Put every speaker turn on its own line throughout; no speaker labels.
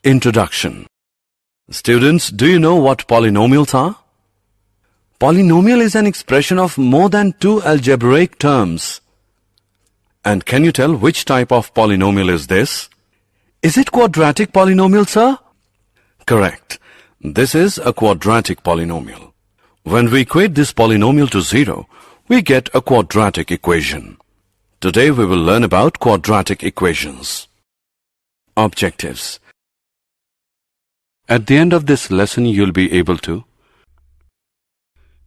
Introduction. Students, do you know what polynomials are? Polynomial is an expression of more than two algebraic terms. And can you tell which type of polynomial is this? Is it quadratic polynomial, sir? Correct. This is a quadratic polynomial. When we equate this polynomial to 0, we get a quadratic equation. Today we will learn about quadratic equations. Objectives. At the end of this lesson, you'll be able to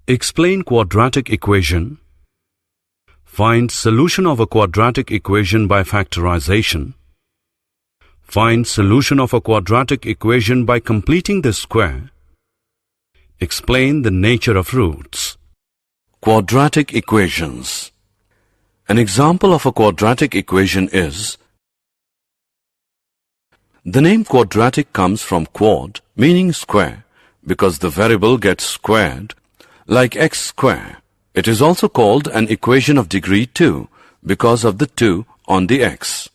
explain quadratic equation, find solution of a quadratic equation by factorization, find solution of a quadratic equation by completing the square, explain the nature of roots. Quadratic equations. An example of a quadratic equation is, the name quadratic comes from quad, meaning square, because the variable gets squared, like x square. It is also called an equation of degree 2, because of the 2 on the x.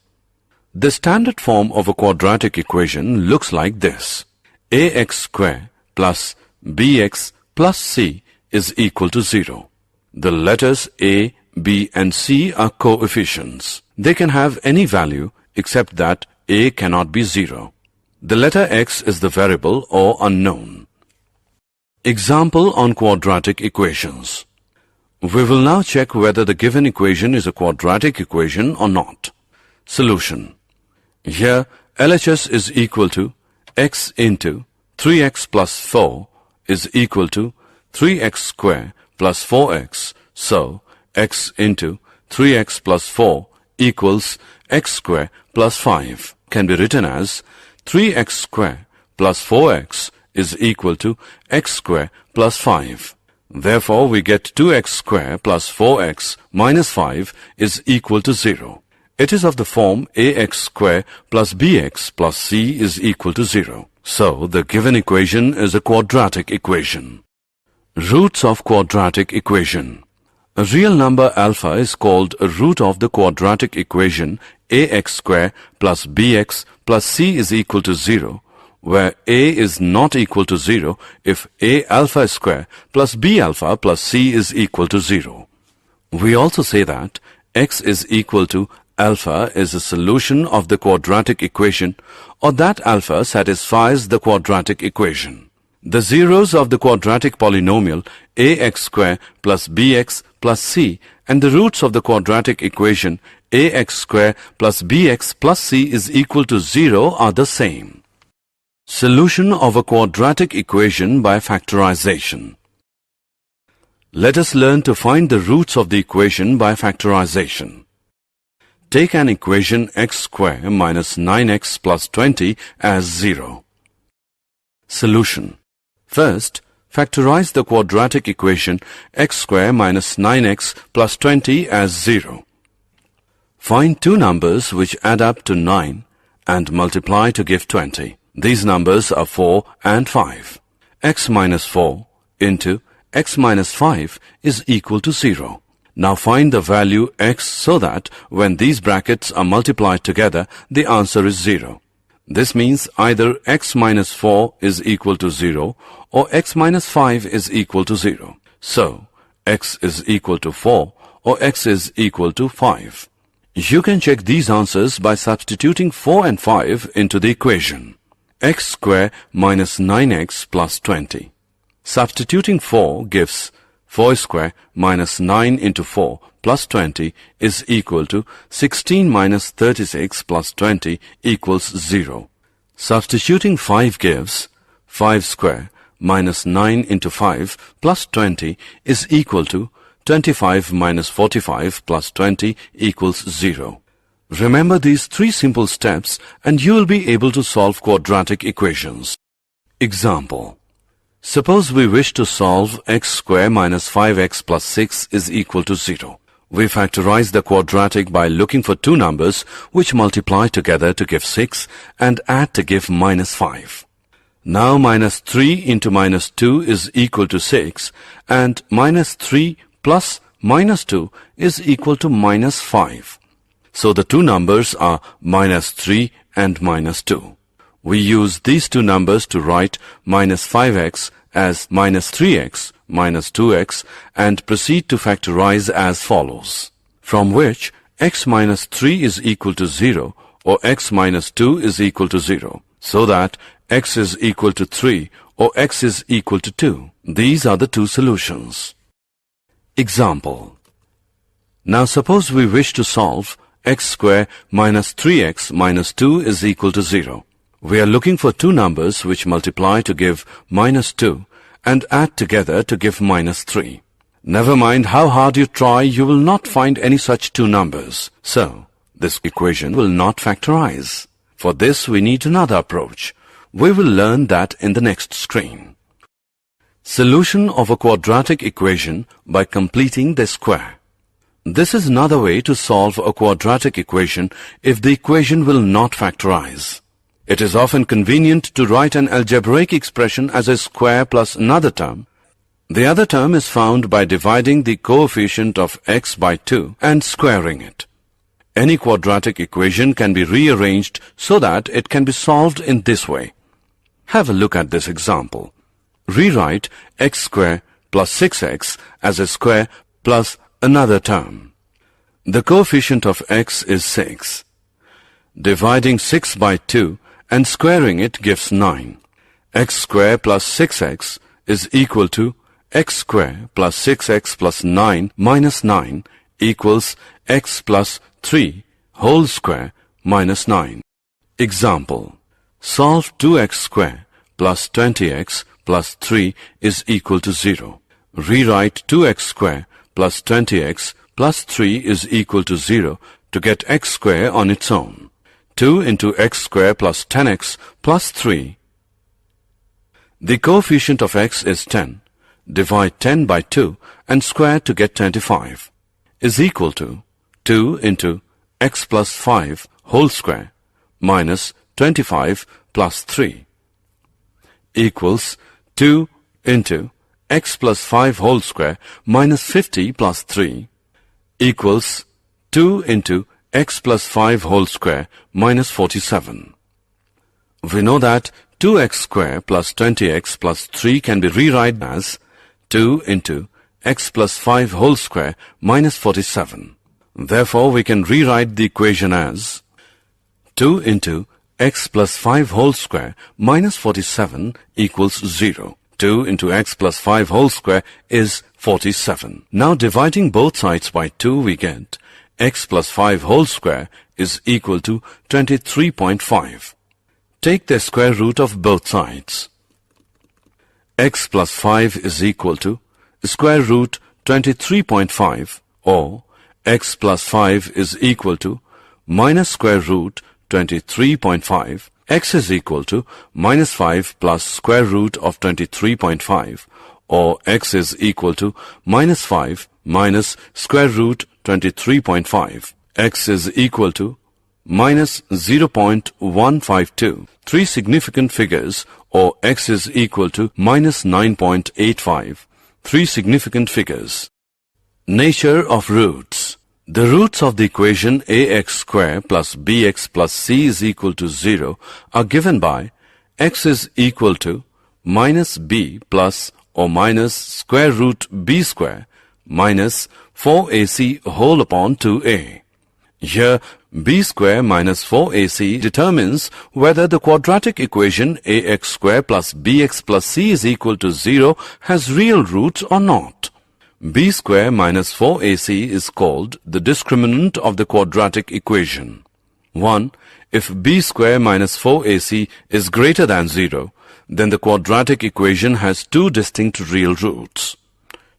The standard form of a quadratic equation looks like this. ax square plus bx plus c is equal to 0. The letters a, b and c are coefficients. They can have any value except that a cannot be 0. The letter x is the variable or unknown. Example on quadratic equations. We will now check whether the given equation is a quadratic equation or not. Solution. Here LHS is equal to x into 3x plus 4 is equal to 3x square plus 4x. So x into 3x plus 4 equals x square plus 5 can be written as 3x square plus 4x is equal to x square plus 5. Therefore, we get 2x square plus 4x minus 5 is equal to 0. It is of the form ax square plus bx plus c is equal to 0. So, the given equation is a quadratic equation. Roots of quadratic equation. A real number alpha is called a root of the quadratic equation ax square plus bx plus c is equal to 0, where a is not equal to 0 if a alpha square plus b alpha plus c is equal to 0. We also say that x is equal to alpha is a solution of the quadratic equation, or that alpha satisfies the quadratic equation. The zeros of the quadratic polynomial ax square plus bx plus c and the roots of the quadratic equation ax square plus bx plus c is equal to 0 are the same. Solution of a quadratic equation by factorization. Let us learn to find the roots of the equation by factorization. Take an equation x square minus 9x plus 20 as 0. Solution. First, factorize the quadratic equation x square minus 9x plus 20 as 0. Find two numbers which add up to 9 and multiply to give 20. These numbers are 4 and 5. X minus 4 into x minus 5 is equal to 0. Now find the value x so that when these brackets are multiplied together, the answer is 0. This means either x minus 4 is equal to 0 or x minus 5 is equal to 0. So, x is equal to 4 or x is equal to 5. You can check these answers by substituting 4 and 5 into the equation. X square minus 9x plus 20. Substituting 4 gives 4 square minus 9 into 4 plus 20 is equal to 16 minus 36 plus 20 equals 0. Substituting 5 gives 5 square minus 9 into 5 plus 20 is equal to 25 minus 45 plus 20 equals 0. Remember these three simple steps and you will be able to solve quadratic equations. Example. Suppose we wish to solve x square minus 5x plus 6 is equal to 0. We factorize the quadratic by looking for two numbers which multiply together to give 6 and add to give minus 5. Now minus 3 into minus 2 is equal to 6 and minus 3 plus minus 2 is equal to minus 5. So the two numbers are minus 3 and minus 2. We use these two numbers to write minus 5x as minus 3x minus 2x and proceed to factorize as follows, from which x minus 3 is equal to 0 or x minus 2 is equal to 0, so that x is equal to 3 or x is equal to 2. These are the two solutions. Example. Now suppose we wish to solve x square minus 3x minus 2 is equal to 0. We are looking for two numbers which multiply to give minus 2 and add together to give minus 3. Never mind how hard you try, you will not find any such two numbers. So, this equation will not factorize. For this, we need another approach. We will learn that in the next screen. Solution of a quadratic equation by completing the square. This is another way to solve a quadratic equation if the equation will not factorize. It is often convenient to write an algebraic expression as a square plus another term. The other term is found by dividing the coefficient of x by 2 and squaring it. Any quadratic equation can be rearranged so that it can be solved in this way. Have a look at this example. Rewrite x square plus 6x as a square plus another term. The coefficient of x is 6. Dividing 6 by 2 and squaring it gives 9. X square plus 6x is equal to x square plus 6x plus 9 minus 9 equals x plus 3 whole square minus 9. Example. Solve 2x square plus 20x plus 3 is equal to 0. Rewrite 2x square plus 20x plus 3 is equal to 0 to get x square on its own. 2 into x square plus 10x plus 3. The coefficient of x is 10. Divide 10 by 2 and square to get 25. Is equal to 2 into x plus 5 whole square minus 25 plus 3 equals 2 into x plus 5 whole square minus 50 plus 3 equals 2 into x plus 5 whole square minus 47. We know that 2x square plus 20x plus 3 can be rewritten as 2 into x plus 5 whole square minus 47. Therefore, we can rewrite the equation as 2 into x plus 5 whole square minus 47 equals 0. 2 into x plus 5 whole square is 47. Now dividing both sides by 2, we get x plus 5 whole square is equal to 23.5. Take the square root of both sides. X plus 5 is equal to square root 23.5 or x plus 5 is equal to minus square root 23.5. X is equal to minus 5 plus square root of 23.5 or x is equal to minus 5 minus square root 23.5. X is equal to minus 0.152. Three significant figures or x is equal to minus 9.85. Three significant figures. Nature of roots. The roots of the equation ax square plus bx plus c is equal to 0 are given by x is equal to minus b plus or minus square root b square minus 4ac whole upon 2a. Here, b square minus 4ac determines whether the quadratic equation ax square plus bx plus c is equal to 0 has real roots or not. b square minus 4ac is called the discriminant of the quadratic equation. 1. If b square minus 4ac is greater than 0, then the quadratic equation has two distinct real roots.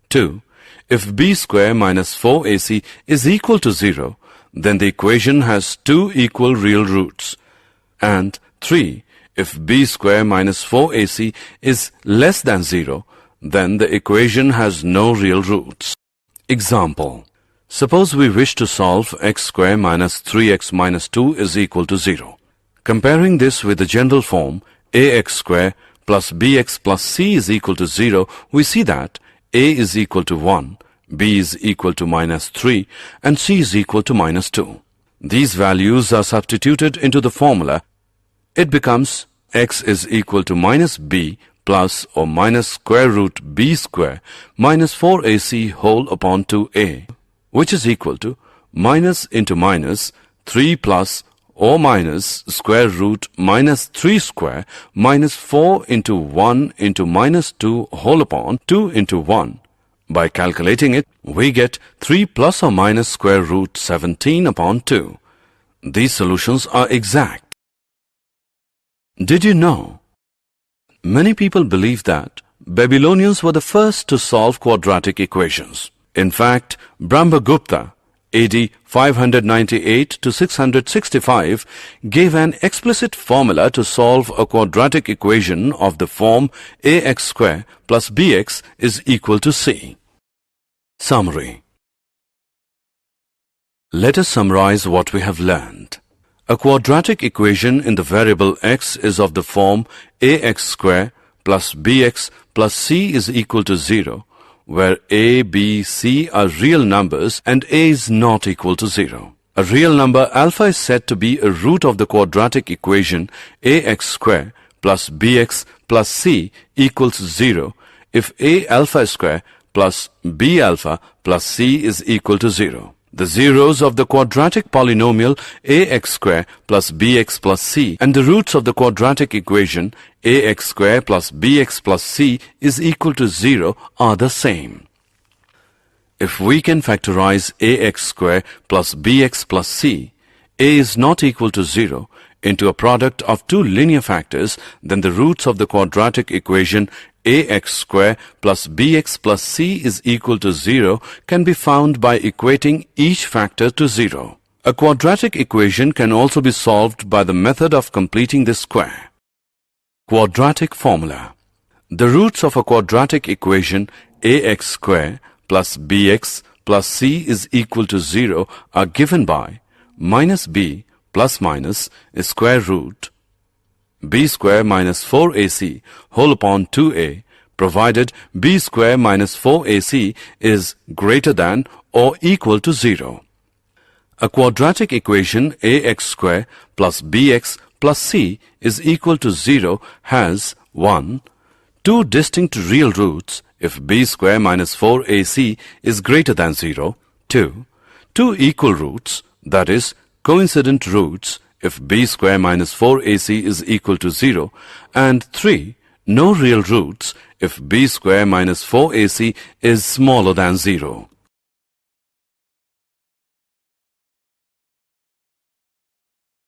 2. If b square minus 4ac is equal to 0, then the equation has two equal real roots. And 3. If b square minus 4ac is less than 0, then the equation has no real roots. Example. Suppose we wish to solve x square minus 3x minus 2 is equal to 0. Comparing this with the general form ax square plus bx plus c is equal to 0, we see that a is equal to 1, b is equal to minus 3, and c is equal to minus 2. These values are substituted into the formula. It becomes x is equal to minus b plus or minus square root b square minus 4ac whole upon 2a, which is equal to minus into minus 3 plus or minus square root minus 3 square minus 4 into 1 into minus 2 whole upon 2 into 1. By calculating it, we get 3 plus or minus square root 17 upon 2. These solutions are exact. Did you know? Many people believe that Babylonians were the first to solve quadratic equations. In fact, Brahmagupta, AD 598 to 665, gave an explicit formula to solve a quadratic equation of the form ax square plus bx is equal to c. Summary. Let us summarize what we have learned. A quadratic equation in the variable x is of the form ax square plus bx plus c is equal to 0, where a, b, c are real numbers and a is not equal to 0. A real number alpha is said to be a root of the quadratic equation ax square plus bx plus c equals 0 if a alpha square plus b alpha plus c is equal to 0. The zeros of the quadratic polynomial ax square plus bx plus c and the roots of the quadratic equation ax square plus bx plus c is equal to 0 are the same. If we can factorize ax square plus bx plus c, a is not equal to 0, into a product of two linear factors, then the roots of the quadratic equation ax square plus bx plus c is equal to 0 can be found by equating each factor to 0. A quadratic equation can also be solved by the method of completing the square. Quadratic formula. The roots of a quadratic equation ax square plus bx plus c is equal to 0 are given by minus b plus minus a square root b square minus 4ac whole upon 2a, provided b square minus 4ac is greater than or equal to 0. A quadratic equation ax square plus bx plus c is equal to 0 has 1. Two distinct real roots if b square minus 4ac is greater than 0, 2. Two equal roots, that is, coincident roots if b square minus 4ac is equal to 0, and 3. No real roots if b square minus 4ac is smaller than 0.